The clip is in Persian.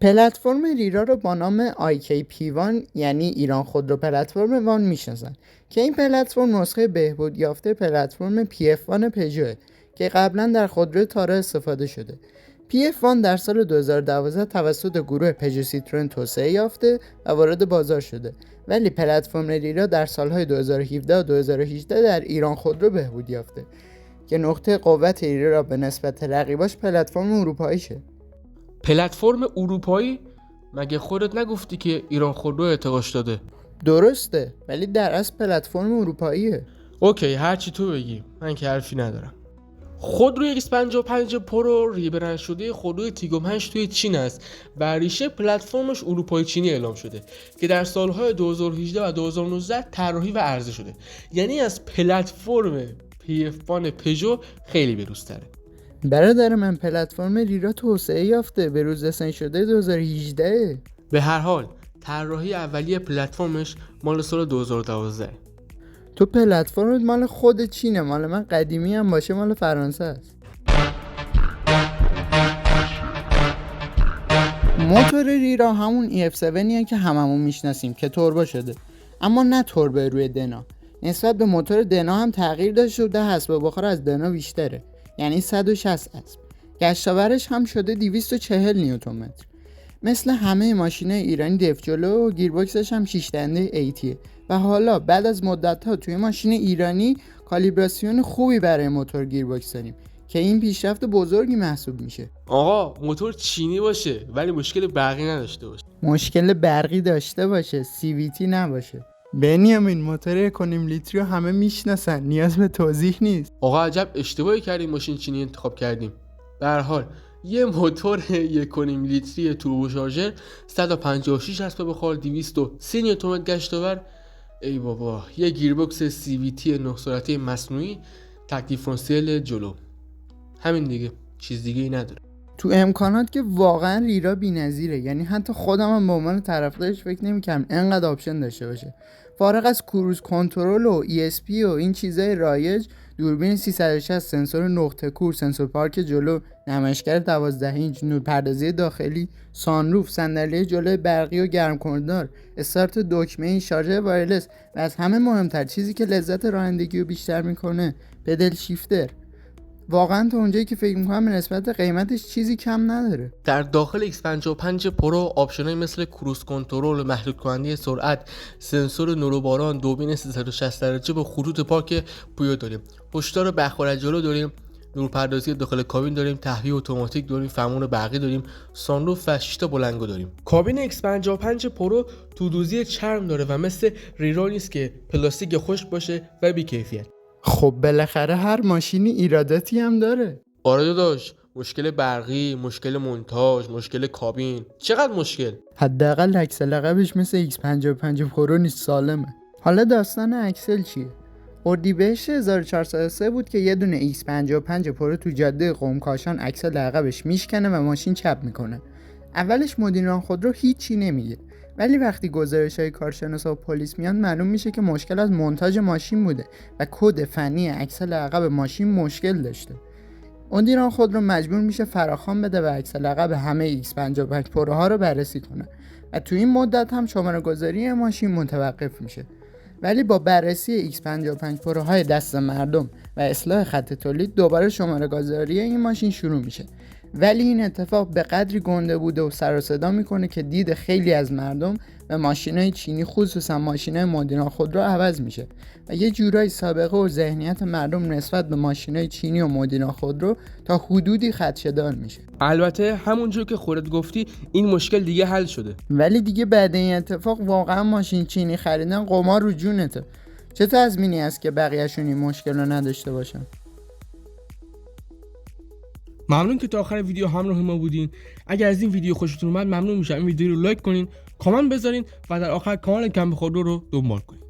پلتفرم ریرا رو با نام IKP1 یعنی ایران خودرو پلتفرم وان میشناسن که این پلتفرم نسخه بهبود یافته پلتفرم PF1 پژو که قبلا در خودرو تارا استفاده شده. PF1 در سال 2012 توسط گروه پژو سیتروئن توسعه یافته و وارد بازار شده، ولی پلتفرم ریرا در سالهای 2017 و 2018 در ایران خودرو بهبود یافته که نقطه قوت ریرا را به نسبت رقیباش پلتفرم اروپاییشه. پلتفرم اروپایی؟ مگه خودت نگفتی که ایران خودرو ارتقاش داده؟ درسته، ولی در اصل پلتفرم اروپاییه. اوکی، هرچی تو بگی، من که حرفی ندارم. خودروی X55 پرو ریبرند شده خودروی تیگو 5 توی چین است و ریشه پلتفرمش اروپایی چینی اعلام شده که در سالهای 2018 و 2019 طراحی و عرضه شده، یعنی از پلتفرم PF1 پژو خیلی بروزتره. برادر من پلتفرم ریرا توسعه یافته، به روز رسانی شده 2018. به هر حال طراحی اولیه پلتفرمش مال سال 2012. تو پلتفرمت مال خود چینه، مال من قدیمی هم باشه مال فرانسه است. موتور ریرا همون EF7 که هممون میشناسیم که توربو شده، اما نه توربو روی دنا. نسبت به موتور دنا هم تغییر داشته و حسب بخار از دنا بیشتره، یعنی 160 اسب. گشتاورش هم شده 240 نیوتن متر. مثل همه ماشینای ایرانی دف جلو و گیربکسش هم 6 دنده ایتیه و حالا بعد از مدت‌ها توی ماشین ایرانی کالیبراسیون خوبی برای موتور گیربکس داریم که این پیشرفت بزرگی محسوب میشه. آقا موتور چینی باشه ولی مشکل برقی نداشته باشه. مشکل برقی داشته باشه، CVT نباشه. بنیامین موتور اکونوم لیتری رو همه میشناسن، نیاز به توضیح نیست. آقا عجب اشتباهی کردیم ماشین چینی انتخاب کردیم. به هر حال یه موتور 1.5 لیتری توربو شارژر 156 اسب بخار 230 نیوتن متر گشتاور، ای بابا، یه گیربکس CVT 9 سرعته مصنوعی، تک دیفرانسیل جلو. همین دیگه، چیز دیگه ای نداره. تو امکانات که واقعا ریرا بی‌نظیره، یعنی حتی خودم هم به عنوان طرفدارش فکر نمی‌کردم انقدر آپشن داشته باشه. فارغ از کروز کنترل و ESP و این چیزای رایج، دوربین 360، سنسور نقطه کور، سنسور پارک جلو، نمایشگر 12 اینچ، نورپردازی داخلی، سانروف، صندلی جلوی برقی و گرمکننددار، استارت دکمه‌ای، شارژر وایرلس و از همه مهمتر چیزی که لذت رانندگی رو بیشتر میکنه، پدل شیفتر. واقعا تا اونجایی که فکر میکنم به نسبت قیمتش چیزی کم نداره. در داخل X55 پرو آپشنای مثل کروز کنترل، محدود کننده سرعت، سنسور نوروباران، دوربین 360 درجه با خطوط پارک پویا داریم، هشدار بخار جلو داریم، نورپردازی داخل کابین داریم، تهویه اتوماتیک داریم، فرمان برقی داریم، سانروف و 6 تا بلنگو داریم. کابین X55 پرو تودوزی چرم داره و مثل ریرا نیست که پلاستیک خشک باشه و بی‌کیفیت. خب بالاخره هر ماشینی ایراداتی هم داره. آره داداش، مشکل برقی، مشکل مونتاژ، مشکل کابین، چقدر مشکل. حداقل اکسل عقبش مثل X55 پرو نیست، سالمه. حالا داستان اکسل چیه؟ اردیبهشت 1403 بود که یه دونه X55 پرو تو جاده قم کاشان اکسل عقبش میشکنه و ماشین چپ میکنه. اولش مدیران خودرو هیچی نمیگه، ولی وقتی گزارش‌های کارشناسا و پلیس میان معلوم میشه که مشکل از مونتاژ ماشین بوده و کد فنی اکسل عقب ماشین مشکل داشته. مدیران خودرو مجبور میشه فراخوان بده و اکسل عقب همه X55 پروها رو بررسی کنه و تو این مدت هم شماره گذاری ماشین متوقف میشه. ولی با بررسی X55 پروهای دست مردم و اصلاح خط تولید دوباره شماره گذاری این ماشین شروع میشه. ولی این اتفاق به قدری گنده بوده و سر و صدا میکنه که دید خیلی از مردم و ماشینای چینی، خصوصا ماشینای مدیران خودرو، عوض میشه و یه جورایی سابقه و ذهنیت مردم نسبت به ماشینای چینی و مدیران خودرو تا حدودی خدشه‌دار میشه. البته همونجور که خودت گفتی این مشکل دیگه حل شده، ولی دیگه بعد این اتفاق واقعا ماشین چینی خریدن قمار رو جونته. چه تضمینی هست که بقیه‌شون این مشکل رو نداشته باشن؟ ممنون که تا آخر ویدیو همراه ما بودین. اگر از این ویدیو خوشتون اومد ممنون میشم این ویدیو رو لایک کنین، کامنت بذارین و در آخر کانال کمپ خودرو رو دنبال کنین.